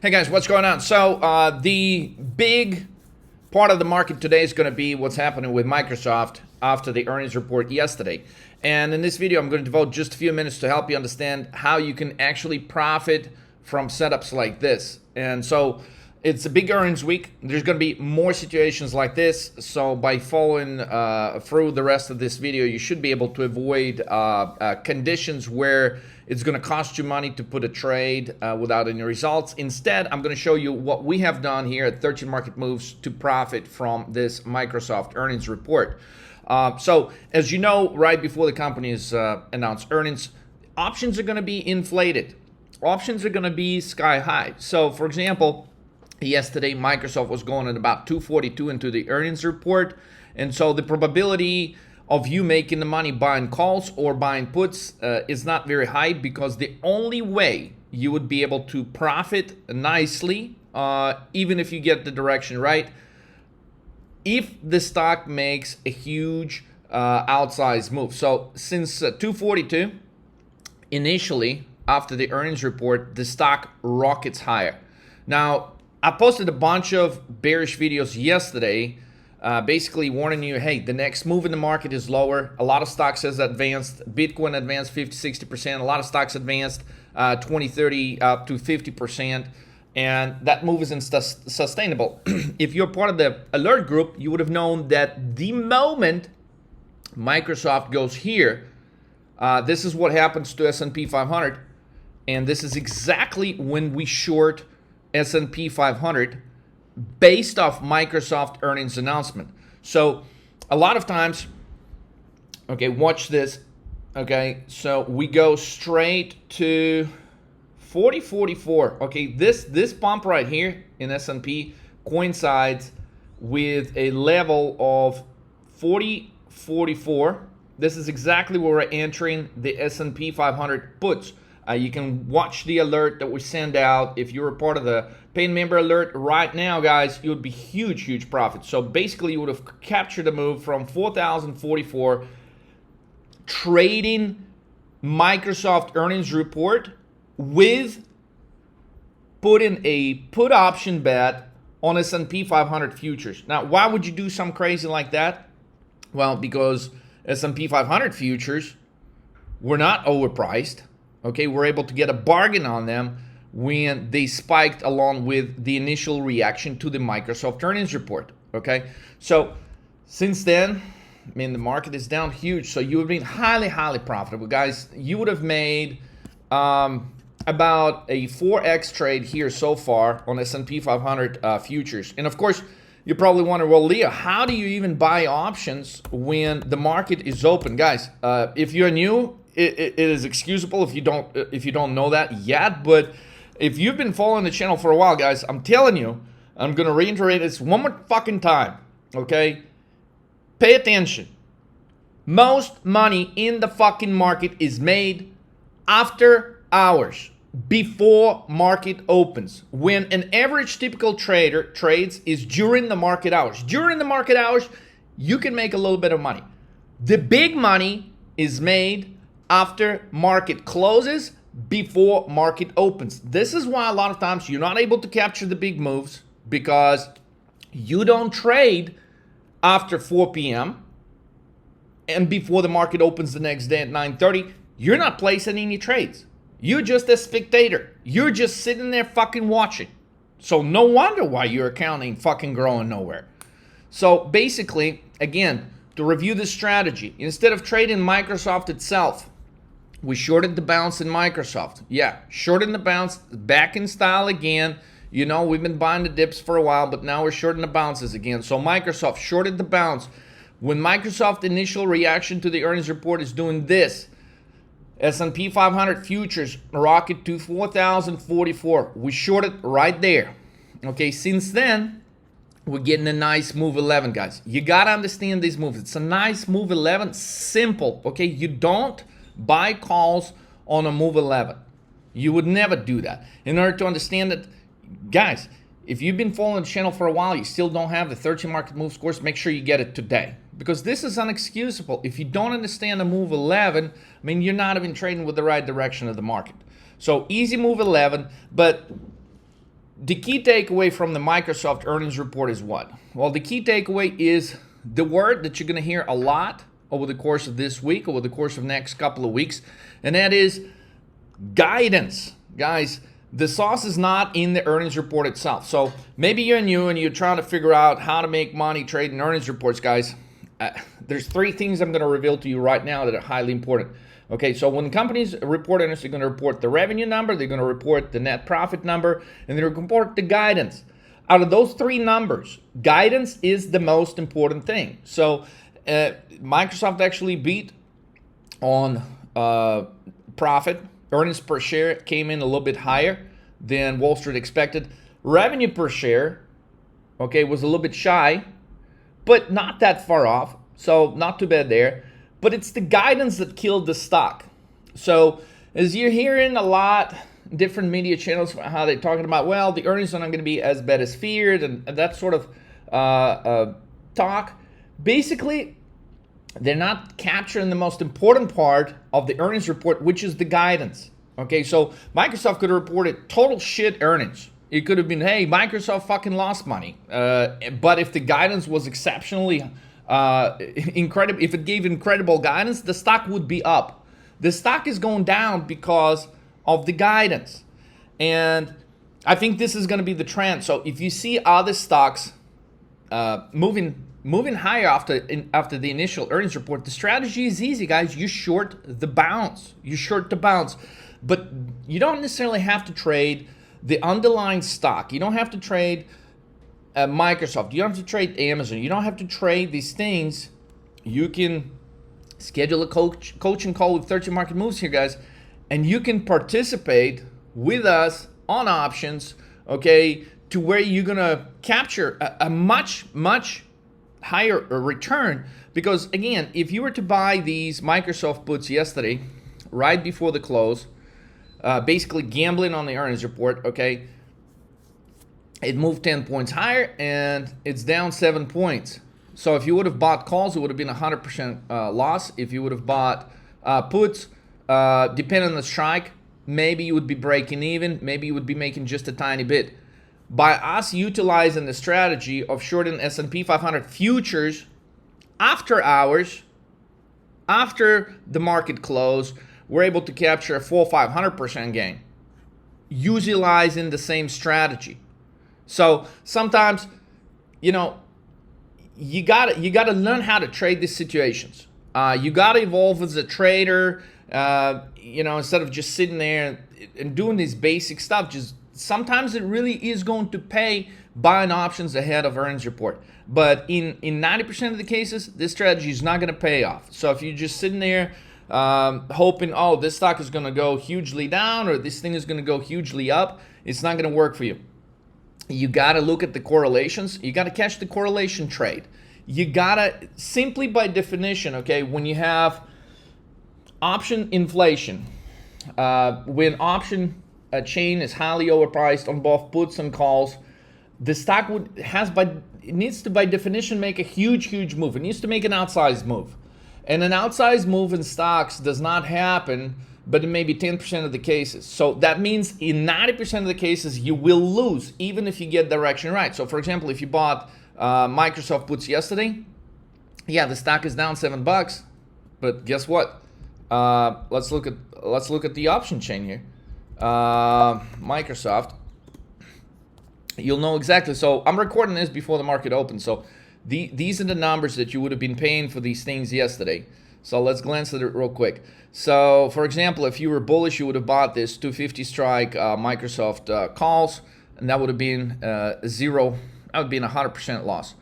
Hey guys, what's going on? So the big part of the market today is going to be what's happening with Microsoft after the earnings report yesterday. And in this video, I'm going to devote just a few minutes to help you understand how you can actually profit from setups like this. And so it's a big earnings week. There's going to be more situations like this. So by following through the rest of this video, you should be able to avoid conditions where it's going to cost you money to put a trade without any results. Instead, I'm going to show you what we have done here at 13 Market Moves to profit from this Microsoft earnings report. So as you know, right before the companies announce earnings, options are going to be inflated. Options are going to be sky high. So for example, yesterday Microsoft was going at about 242 into the earnings report. And so the probability of you making the money buying calls or buying puts is not very high, because the only way you would be able to profit nicely, even if you get the direction right, if the stock makes a huge outsized move. So since 242, initially after the earnings report, the stock rockets higher. Now, I posted a bunch of bearish videos yesterday, basically warning you, hey, the next move in the market is lower. A lot of stocks has advanced. Bitcoin advanced 50-60%. A lot of stocks advanced 20-30 up to 50%. And that move isn't sustainable. If you're part of the alert group, you would have known that the moment Microsoft goes here, this is what happens to S&P 500. And this is exactly when we short S&P 500 based off Microsoft earnings announcement. So a lot of times, okay, watch this. Okay, so we go straight to 40.44. Okay, this pump right here in S&P coincides with a level of 40.44. This is exactly where we're entering the S&P 500 puts. You can watch the alert that we send out. If you're a part of the paid member alert right now, guys, it would be huge profit. So basically, you would have captured a move from 4,044 trading Microsoft earnings report with putting a put option bet on S&P 500 futures. Now, why would you do something crazy like that? Well, because S&P 500 futures were not overpriced. Okay, we're able to get a bargain on them when they spiked along with the initial reaction to the Microsoft earnings report. Okay, so since then, I mean, the market is down huge. So you have been highly profitable, guys. You would have made about a 4x trade here so far on S&P 500 futures. And of course, you probably wonder, well, Leo, how do you even buy options when the market is open? Guys, if you're new, it is excusable if you don't know that yet. But if you've been following the channel for a while, guys, I'm telling you, I'm gonna reiterate this one more fucking time. Okay, pay attention. Most money in the fucking market is made after hours, before market opens. When an average typical trader trades is during the market hours. During the market hours, you can make a little bit of money. The big money is made after market closes, before market opens. This is why a lot of times you're not able to capture the big moves, because you don't trade after 4 p.m. and before the market opens the next day at 9:30. You're not placing any trades. You're just a spectator. You're just sitting there fucking watching. So no wonder why your account ain't fucking growing nowhere. So basically, again, to review the strategy, instead of trading Microsoft itself, we shorted the bounce in Microsoft. Yeah, shorting the bounce, back in style again. You know, we've been buying the dips for a while, but now we're shorting the bounces again. So Microsoft shorted the bounce. When Microsoft initial reaction to the earnings report is doing this, S&P 500 futures rocket to 4,044. We shorted right there. Okay, since then, we're getting a nice move 11, guys. You got to understand these moves. It's a nice move 11, simple. Okay, you don't buy calls on a move 11. You would never do that. In order to understand that, guys, if you've been following the channel for a while, you still don't have the 13 Market Moves course, make sure you get it today. Because this is unexcusable. If you don't understand the move 11, I mean, you're not even trading with the right direction of the market. So easy move 11, but the key takeaway from the Microsoft earnings report is what? Well, the key takeaway is the word that you're going to hear a lot over the course of this week, over the course of next couple of weeks, and that is guidance. Guys, the sauce is not in the earnings report itself. So maybe you're new and you're trying to figure out how to make money trading earnings reports, guys. There's three things I'm going to reveal to you right now that are highly important. Okay, so when companies report earnings, they're going to report the revenue number, they're going to report the net profit number, and they're going to report the guidance. Out of those three numbers, guidance is the most important thing. So Microsoft actually beat on profit. Earnings per share came in a little bit higher than Wall Street expected. Revenue per share, okay, was a little bit shy, but not that far off. So not too bad there. But it's the guidance that killed the stock. So as you're hearing a lot, different media channels, how they're talking about, well, the earnings are not going to be as bad as feared, and that sort of talk. Basically, they're not capturing the most important part of the earnings report, which is the guidance. Okay, so Microsoft could have reported total shit earnings. It could have been, hey, Microsoft fucking lost money. But if the guidance was exceptionally incredible, if it gave incredible guidance, the stock would be up. The stock is going down because of the guidance. And I think this is going to be the trend. So if you see other stocks moving higher after the initial earnings report, the strategy is easy, guys. You short the bounce. You short the bounce. But you don't necessarily have to trade the underlying stock. You don't have to trade Microsoft. You don't have to trade Amazon. You don't have to trade these things. You can schedule a coaching call with 13 Market Moves here, guys, and you can participate with us on options, okay, to where you're going to capture a much higher return. Because, again, if you were to buy these Microsoft puts yesterday, right before the close, basically gambling on the earnings report, okay, it moved 10 points higher and it's down 7 points. So if you would have bought calls, it would have been 100% loss. If you would have bought puts, depending on the strike, maybe you would be breaking even. Maybe you would be making just a tiny bit. By us utilizing the strategy of shorting S&P 500 futures after hours, after the market close, we're able to capture a 400-500% gain, utilizing the same strategy. So sometimes, you know, you gotta learn how to trade these situations. You gotta evolve as a trader. You know, instead of just sitting there and doing this basic stuff, just sometimes it really is going to pay buying options ahead of earnings report. But in 90% of the cases, this strategy is not going to pay off. So if you're just sitting there hoping, oh, this stock is going to go hugely down or this thing is going to go hugely up, it's not going to work for you. You got to look at the correlations. You got to catch the correlation trade. You got to, simply by definition, okay, when you have option inflation, when option chain is highly overpriced on both puts and calls, the stock it needs to by definition make a huge move. It needs to make an outsized move. And an outsized move in stocks does not happen, but in maybe 10% of the cases. So that means in 90% of the cases, you will lose, even if you get direction right. So for example, if you bought Microsoft puts yesterday, yeah, the stock is down $7, but guess what? Let's look at the option chain here. Microsoft. You'll know exactly. So I'm recording this before the market opens. So these are the numbers that you would have been paying for these things yesterday. So let's glance at it real quick. So for example, if you were bullish, you would have bought this 250 strike Microsoft calls, and that would have been zero. That would be a 100% loss.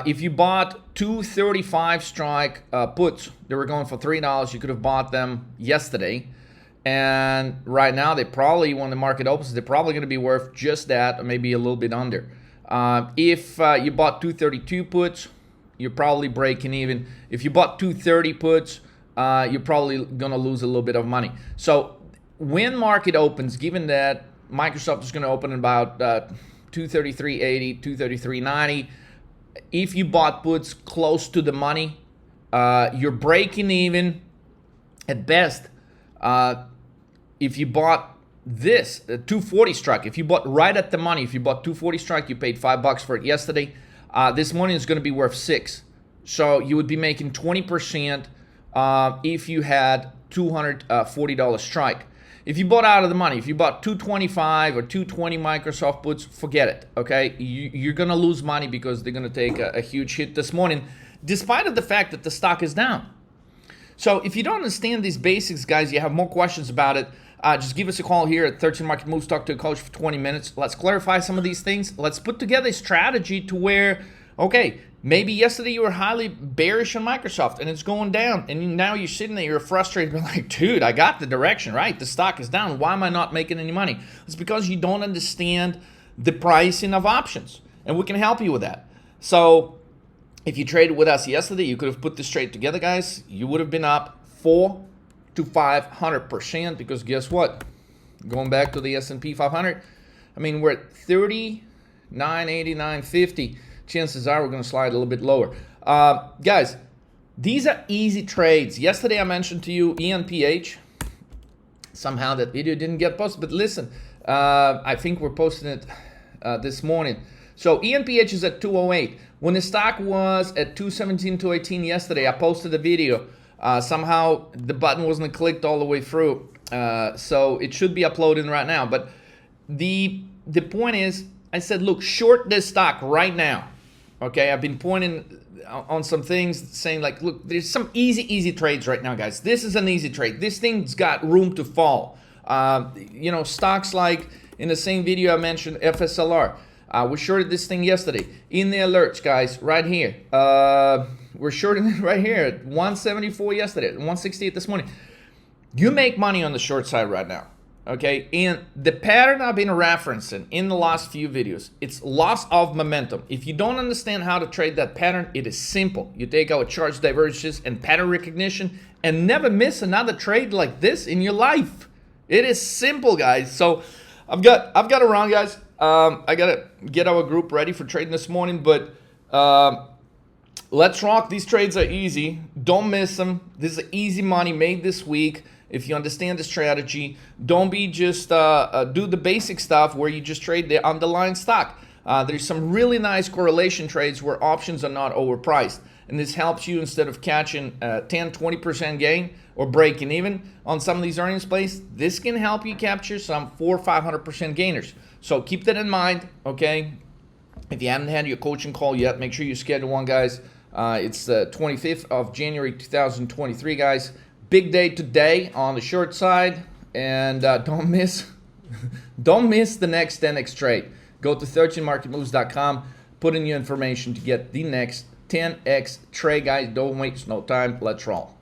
If you bought 235 strike puts, they were going for $3. You could have bought them yesterday. And right now, they probably, when the market opens, they're probably going to be worth just that, or maybe a little bit under. If you bought 232 puts, you're probably breaking even. If you bought 230 puts, you're probably going to lose a little bit of money. So when market opens, given that Microsoft is going to open about 233.80, 233.90, if you bought puts close to the money, you're breaking even at best. If you bought this 240 strike. If you bought right at the money, if you bought 240 strike, you paid $5 for it yesterday. This morning is going to be worth $6. So you would be making 20% if you had $240 strike. If you bought out of the money, if you bought 225 or 220 Microsoft puts, forget it, okay? You're going to lose money because they're going to take a huge hit this morning, despite of the fact that the stock is down. So if you don't understand these basics, guys, you have more questions about it, just give us a call here at 13 Market Moves, talk to a coach for 20 minutes. Let's clarify some of these things. Let's put together a strategy to where, okay, maybe yesterday you were highly bearish on Microsoft and it's going down, and now you're sitting there, you're frustrated, you're like, dude, I got the direction, right? The stock is down. Why am I not making any money? It's because you don't understand the pricing of options, and we can help you with that. So if you traded with us yesterday, you could have put this trade together, guys. You would have been up 400 to 500%, because guess what? Going back to the S&P 500, I mean, we're at 39.89.50. Chances are we're going to slide a little bit lower. Guys, these are easy trades. Yesterday I mentioned to you ENPH. Somehow that video didn't get posted, but listen, I think we're posting it this morning. So ENPH is at 208. When the stock was at 217, 218 yesterday, I posted a video. Somehow the button wasn't clicked all the way through, so it should be uploading right now. But the point is, I said, look, short this stock right now. Okay, I've been pointing on some things, saying like, look, there's some easy trades right now, guys. This is an easy trade. This thing's got room to fall. You know, stocks like in the same video I mentioned, FSLR. We shorted this thing yesterday. In the alerts, guys, right here. We're shorting it right here at 174 yesterday, 168 this morning. You make money on the short side right now. Okay, and the pattern I've been referencing in the last few videos, it's loss of momentum. If you don't understand how to trade that pattern, it is simple. You take our charts, divergences, and pattern recognition, and never miss another trade like this in your life. It is simple, guys. So I've got to run, guys. I gotta get our group ready for trading this morning, but let's rock. These trades are easy. Don't miss them. This is easy money made this week. If you understand the strategy, don't be just do the basic stuff where you just trade the underlying stock. There's some really nice correlation trades where options are not overpriced. And this helps you, instead of catching 10-20% gain or breaking even on some of these earnings plays, this can help you capture some 400% or 500% gainers. So keep that in mind, okay? If you haven't had your coaching call yet, make sure you schedule one, guys. It's the 25th of January 2023, guys. Big day today on the short side, and don't miss the next 10x trade. Go to 13marketmoves.com, put in your information to get the next 10x trade, guys. Don't waste no time. Let's roll.